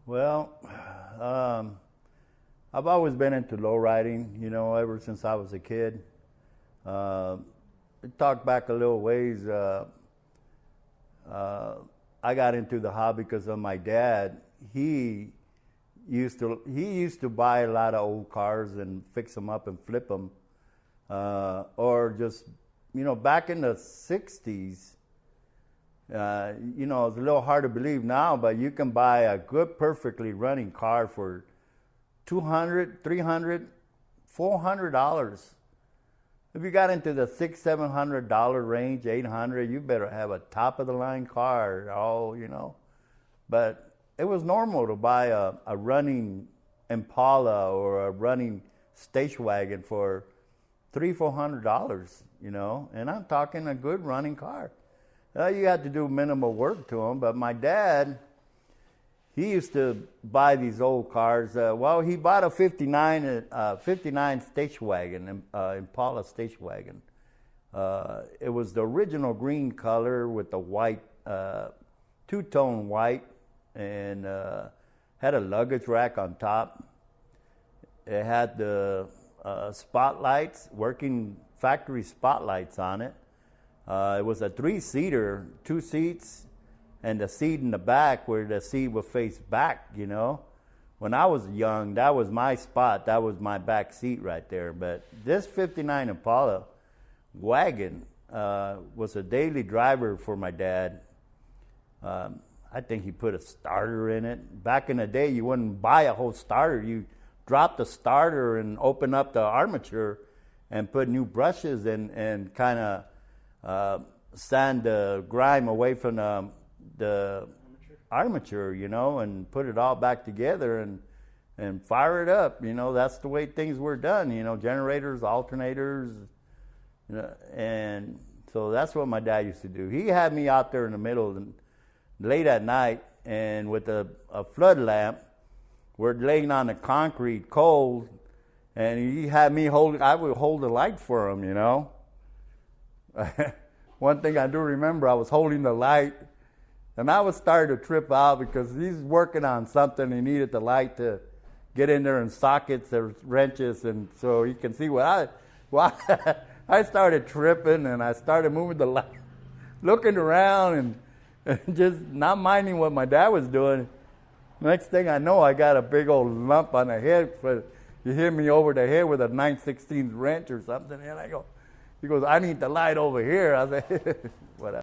Well, I've always been into low riding, ever since I was a kid. Uh, Talk back a little ways. I got into the hobby because of my dad. He used to buy a lot of old cars and fix them up and flip them, or just back in the '60s. It's a little hard to believe now, but you can buy a good, perfectly running car for $200, $300, $400. If you got into the $600, $700 range, $800, you better have a top of the line car. But it was normal to buy a running Impala or a running station wagon for $300, $400. And I'm talking a good running car. You had to do minimal work to them, but my dad, he used to buy these old cars. He bought a '59 station wagon, Impala station wagon. It was the original green color with the white, two-tone white, and had a luggage rack on top. It had the spotlights, working factory spotlights on it. It was a three-seater, 2 seats, and the seat in the back where the seat would face back, When I was young, that was my spot. That was my back seat right there. But this '59 Impala wagon was a daily driver for my dad. I think he put a starter in it. Back in the day, you wouldn't buy a whole starter. You drop the starter and open up the armature and put new brushes and kind of sand the grime away from the armature, and put it all back together and fire it up. That's the way things were done, generators, alternators, and so that's what my dad used to do. He had me out there in the middle late at night, and with a flood lamp, we're laying on the concrete cold, and he had me I would hold the light for him, One thing I do remember, I was holding the light, and I was starting to trip out because he's working on something. He needed the light to get in there in sockets or wrenches, and so he can see I started tripping, and I started moving the light, looking around, and just not minding what my dad was doing. Next thing I know, I got a big old lump on the head. He hit me over the head with a 9/16 wrench or something, and he goes, "I need the light over here." I said, whatever.